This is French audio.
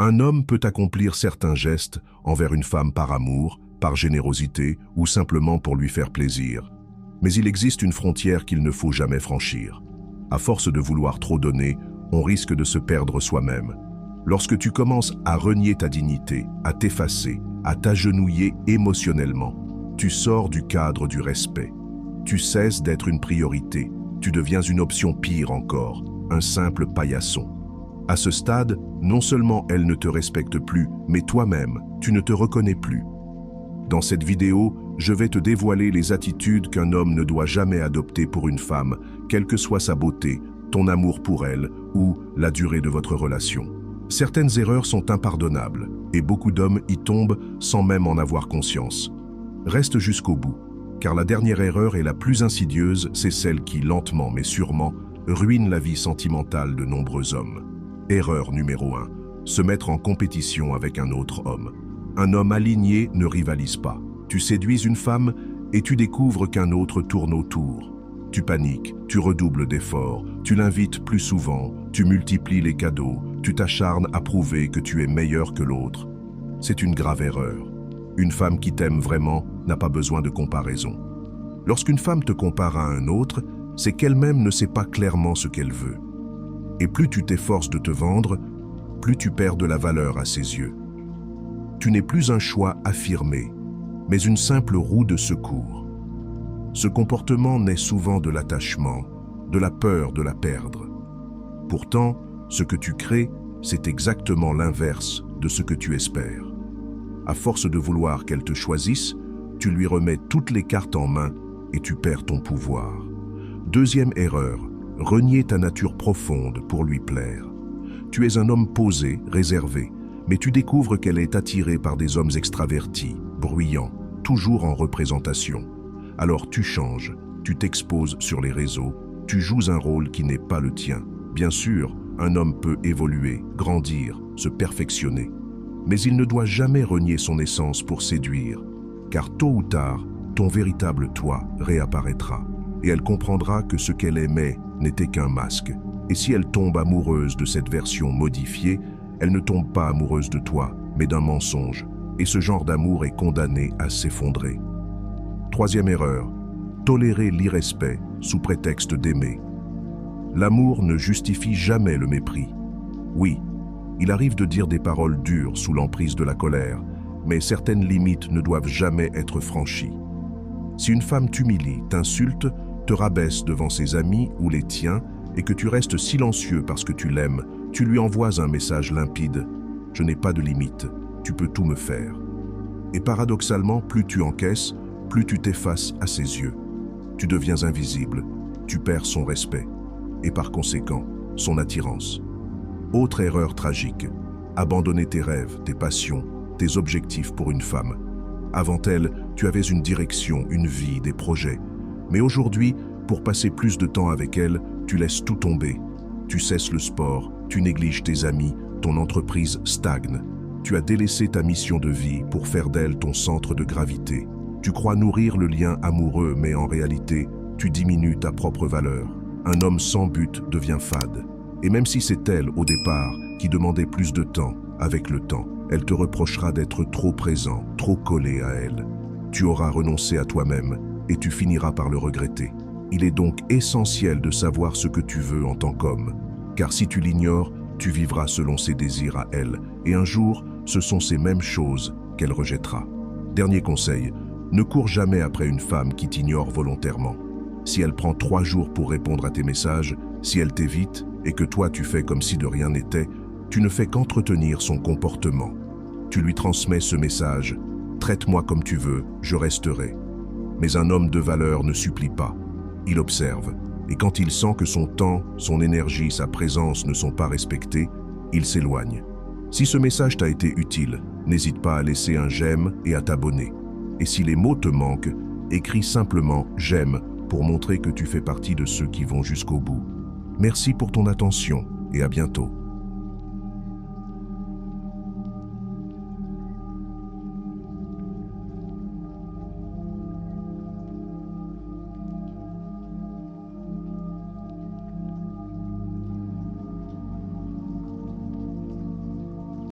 Un homme peut accomplir certains gestes envers une femme par amour, par générosité ou simplement pour lui faire plaisir. Mais il existe une frontière qu'il ne faut jamais franchir. À force de vouloir trop donner, on risque de se perdre soi-même. Lorsque tu commences à renier ta dignité, à t'effacer, à t'agenouiller émotionnellement, tu sors du cadre du respect. Tu cesses d'être une priorité. Tu deviens une option pire encore, un simple paillasson. À ce stade, non seulement elle ne te respecte plus, mais toi-même, tu ne te reconnais plus. Dans cette vidéo, je vais te dévoiler les attitudes qu'un homme ne doit jamais adopter pour une femme, quelle que soit sa beauté, ton amour pour elle ou la durée de votre relation. Certaines erreurs sont impardonnables et beaucoup d'hommes y tombent sans même en avoir conscience. Reste jusqu'au bout, car la dernière erreur et la plus insidieuse, c'est celle qui, lentement mais sûrement, ruine la vie sentimentale de nombreux hommes. Erreur numéro 1, se mettre en compétition avec un autre homme. Un homme aligné ne rivalise pas. Tu séduis une femme et tu découvres qu'un autre tourne autour. Tu paniques, tu redoubles d'efforts, tu l'invites plus souvent, tu multiplies les cadeaux, tu t'acharnes à prouver que tu es meilleur que l'autre. C'est une grave erreur. Une femme qui t'aime vraiment n'a pas besoin de comparaison. Lorsqu'une femme te compare à un autre, c'est qu'elle-même ne sait pas clairement ce qu'elle veut. Et plus tu t'efforces de te vendre, plus tu perds de la valeur à ses yeux. Tu n'es plus un choix affirmé, mais une simple roue de secours. Ce comportement naît souvent de l'attachement, de la peur de la perdre. Pourtant, ce que tu crées, c'est exactement l'inverse de ce que tu espères. À force de vouloir qu'elle te choisisse, tu lui remets toutes les cartes en main et tu perds ton pouvoir. Deuxième erreur, renier ta nature profonde pour lui plaire. Tu es un homme posé, réservé, mais tu découvres qu'elle est attirée par des hommes extravertis, bruyants, toujours en représentation. Alors tu changes, tu t'exposes sur les réseaux, tu joues un rôle qui n'est pas le tien. Bien sûr, un homme peut évoluer, grandir, se perfectionner. Mais il ne doit jamais renier son essence pour séduire, car tôt ou tard, ton véritable toi réapparaîtra, et elle comprendra que ce qu'elle aimait n'était qu'un masque. Et si elle tombe amoureuse de cette version modifiée, elle ne tombe pas amoureuse de toi, mais d'un mensonge, et ce genre d'amour est condamné à s'effondrer. Troisième erreur, tolérer l'irrespect sous prétexte d'aimer. L'amour ne justifie jamais le mépris. Oui, il arrive de dire des paroles dures sous l'emprise de la colère, mais certaines limites ne doivent jamais être franchies. Si une femme t'humilie, t'insulte, te rabaisse devant ses amis ou les tiens, et que tu restes silencieux parce que tu l'aimes, tu lui envoies un message limpide. Je n'ai pas de limite, tu peux tout me faire. Et paradoxalement, plus tu encaisses, plus tu t'effaces à ses yeux. Tu deviens invisible, tu perds son respect, et par conséquent, son attirance. Autre erreur tragique, abandonner tes rêves, tes passions, tes objectifs pour une femme. Avant elle, tu avais une direction, une vie, des projets. Mais aujourd'hui, pour passer plus de temps avec elle, tu laisses tout tomber. Tu cesses le sport, tu négliges tes amis, ton entreprise stagne. Tu as délaissé ta mission de vie pour faire d'elle ton centre de gravité. Tu crois nourrir le lien amoureux, mais en réalité, tu diminues ta propre valeur. Un homme sans but devient fade. Et même si c'est elle, au départ, qui demandait plus de temps, avec le temps, elle te reprochera d'être trop présent, trop collé à elle. Tu auras renoncé à toi-même et tu finiras par le regretter. Il est donc essentiel de savoir ce que tu veux en tant qu'homme, car si tu l'ignores, tu vivras selon ses désirs à elle, et un jour, ce sont ces mêmes choses qu'elle rejettera. Dernier conseil, ne cours jamais après une femme qui t'ignore volontairement. Si elle prend 3 jours pour répondre à tes messages, si elle t'évite et que toi tu fais comme si de rien n'était, tu ne fais qu'entretenir son comportement. Tu lui transmets ce message « Traite-moi comme tu veux, je resterai ». Mais un homme de valeur ne supplie pas. Il observe, et quand il sent que son temps, son énergie, sa présence ne sont pas respectés, il s'éloigne. Si ce message t'a été utile, n'hésite pas à laisser un j'aime et à t'abonner. Et si les mots te manquent, écris simplement « j'aime » pour montrer que tu fais partie de ceux qui vont jusqu'au bout. Merci pour ton attention et à bientôt.